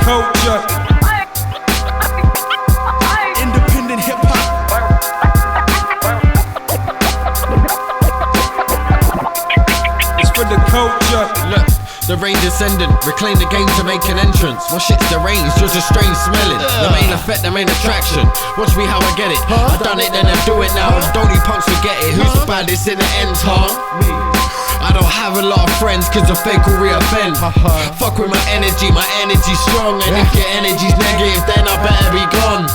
culture. Independent hip hop. It's for the culture. Look, the rain descendant, reclaim the game to make an entrance. My shit's deranged, you're just strange smelling. The main effect, the main attraction. Watch me how I get it. I done it, then I do it now. Don't you punks forget it. Who's the baddest in the end, huh? I don't have a lot of friends cause the fake will re-offend. Fuck with my energy's strong. And if your energy's negative, then I better be gone.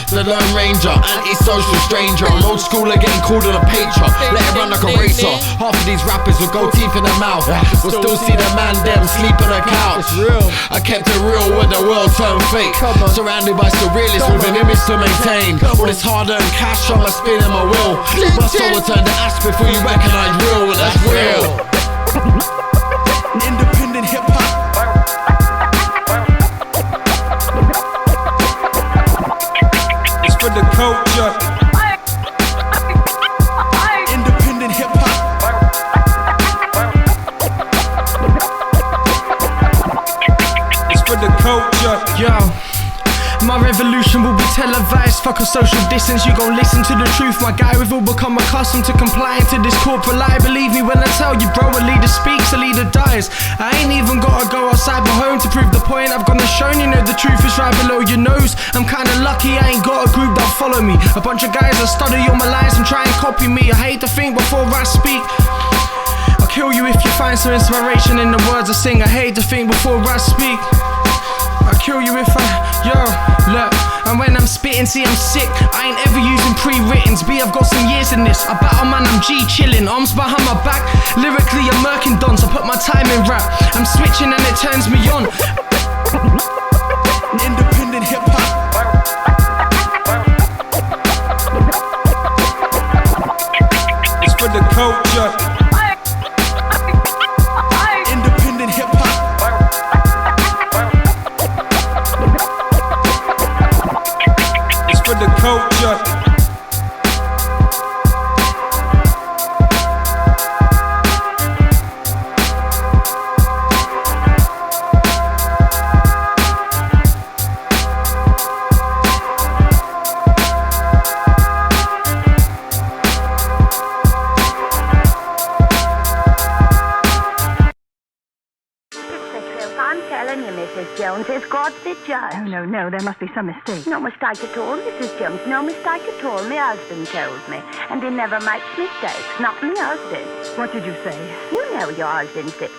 The Lone Ranger, anti-social stranger. I'm old school, getting called on a pager. Let it run like a racer. Half of these rappers with gold teeth in their mouth. We'll still see the man them sleep on the couch. I kept it real when the world turned fake. Surrounded by surrealists with an image to maintain. All this hard-earned cash on my spin and my will. My soul will turn to ash before you recognize real, and that's real. Independent hip hop. It's for the culture. Independent hip hop. It's for the culture. Yo, my revolution will be televised. Fuck a social distance, you gon' listen to the truth. My guy, we've all become accustomed to complying to this corporate lie. Believe me when I tell you, bro, a leader speaks, a leader dies. I ain't even gotta go outside my home to prove the point. I've gone and shown you know the truth is right below your nose. I'm kinda lucky I ain't got a group that follow me. A bunch of guys that study all my lines and try and copy me. I hate to think before I speak. I'll kill you if you find some inspiration in the words I sing. I hate to think before I speak. I'll kill you if look, and when I'm spitting, see I'm sick. I ain't ever using pre-writtens, I've got some years in this. I battle man, I'm G chillin', arms behind my back. Lyrically, I'm murking dons, I put my time in rap. I'm switching and it turns me on. Independent hip hop. It's for the culture. Independent hip hop. For the culture. Mrs. Jones has got the judge. Oh, no, there must be some mistake. No mistake at all, Mrs. Jones. No mistake at all. My husband told me. And he never makes mistakes. Not my husband. What did you say? You know your husband's the...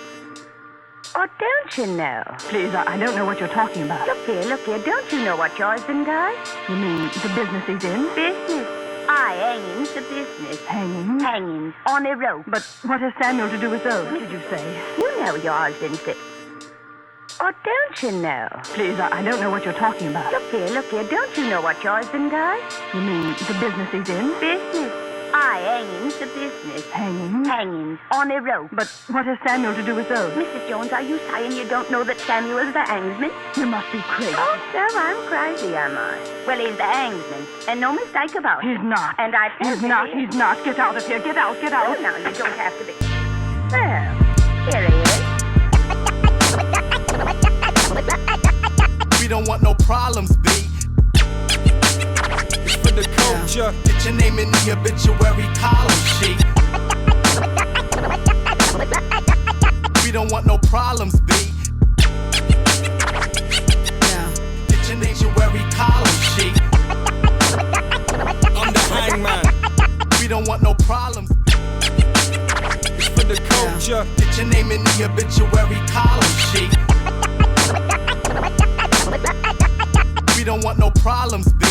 Oh, don't you know? Please, I don't know what you're talking about. Look here. Don't you know what your husband does? You mean the business he's in? Business. Hanging's the business. Hanging? Hangings on a rope. But what has Samuel to do with those? What did you say? You know your husband's the... Oh, don't you know? Please, I don't know what you're talking about. Look here. Don't you know what your husband does? You mean the business he's in? Business. Hanging's the business. Hanging? Hangings on a rope. But what has Samuel to do with those? Mrs. Jones, are you saying you don't know that Samuel's the hangsman? You must be crazy. Oh, so I'm crazy, am I? Well, he's the hangsman, and no mistake about it. He's not. And I He's not. Get out of here. Get out. Oh, no, you don't have to be. Well, here he is. We don't want no problems, B. It's for the culture. Get your name in the obituary column sheet. We don't want no problems, B. Get your name in the obituary column sheet. I'm the hangman. We don't want no problems. It's for the culture. Get your name in the obituary column sheet. We don't want no problems, B.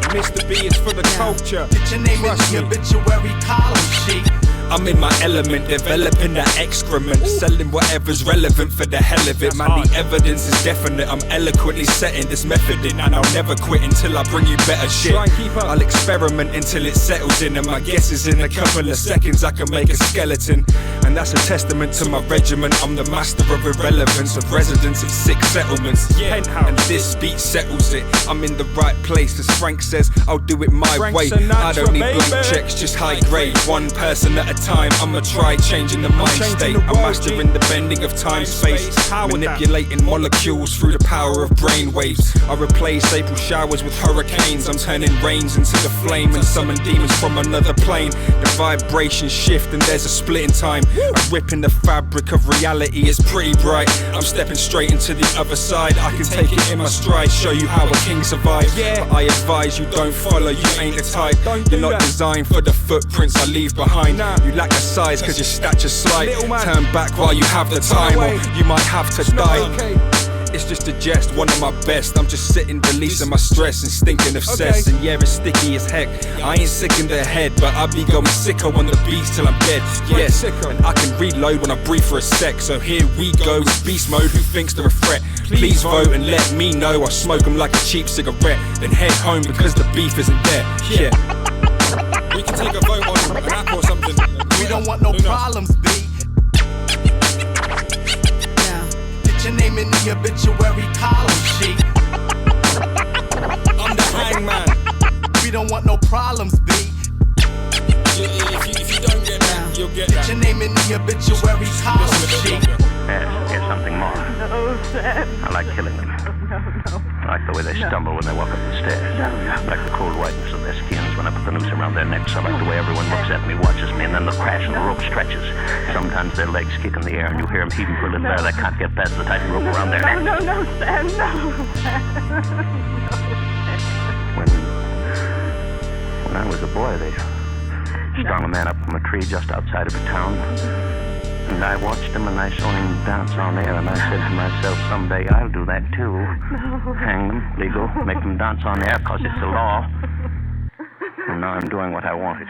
Mr. B is for the culture. Get your name in the obituary column sheet. I'm in my element, developing that excrement, selling whatever's relevant for the hell of it. Man, the evidence is definite. I'm eloquently setting this method in, and I'll never quit until I bring you better shit. I'll experiment until it settles in, and my guess is in a couple of seconds I can make a skeleton. And that's a testament to my regiment. I'm the master of irrelevance, of residents of 6 settlements. And this beat settles it. I'm in the right place, as Frank says, I'll do it my way. I don't need blank checks, just high grade. One person at a time, I'ma try changing the mind state. I'm mastering the bending of time space, manipulating molecules through the power of brain waves. I replace April showers with hurricanes. I'm turning rains into the flame and summon demons from another plane. The vibrations shift and there's a split in time. I'm ripping the fabric of reality, it's pretty bright. I'm stepping straight into the other side. I can take it in my stride, show you how a king survives. But I advise you don't follow, you ain't the type. You're not designed for the footprints I leave behind. You lack the size cause your stature's slight. Turn back while you have the time, or you might have to die. It's just a jest, one of my best. I'm just sitting, releasing my stress and stinking of cess. And yeah, it's sticky as heck. I ain't sick in the head, but I be going sicko on the beats till I'm dead. Yes, and I can reload when I breathe for a sec. So here we go, it's beast mode, who thinks they're a threat? Please vote and let me know. I smoke them like a cheap cigarette, then head home because the beef isn't there. Yeah. We can take a vote on an app or something. We don't want no problems, B. Your name in the obituary column sheet. I'm the hangman. We don't want no problems, B. If you don't get that, you'll get that. Your name in the obituary column sheet. Yes, here's something more. No, Sam. I like killing them. I like the way they stumble when they walk up the stairs. I like the cold whiteness of their skins when I put the noose around their necks. I like the way everyone looks at me, watches me, and then the crash and the rope stretches. Sometimes their legs kick in the air and you hear them heaving for a little air. They can't get past the tight rope around their neck. No, Sam, no. When I was a boy, they strung a man up from a tree just outside of a town. And I watched him and I saw him dance on air, and I said to myself, someday I'll do that too. No. Hang them, legal, make them dance on air, 'cause it's the law. And now I'm doing what I wanted.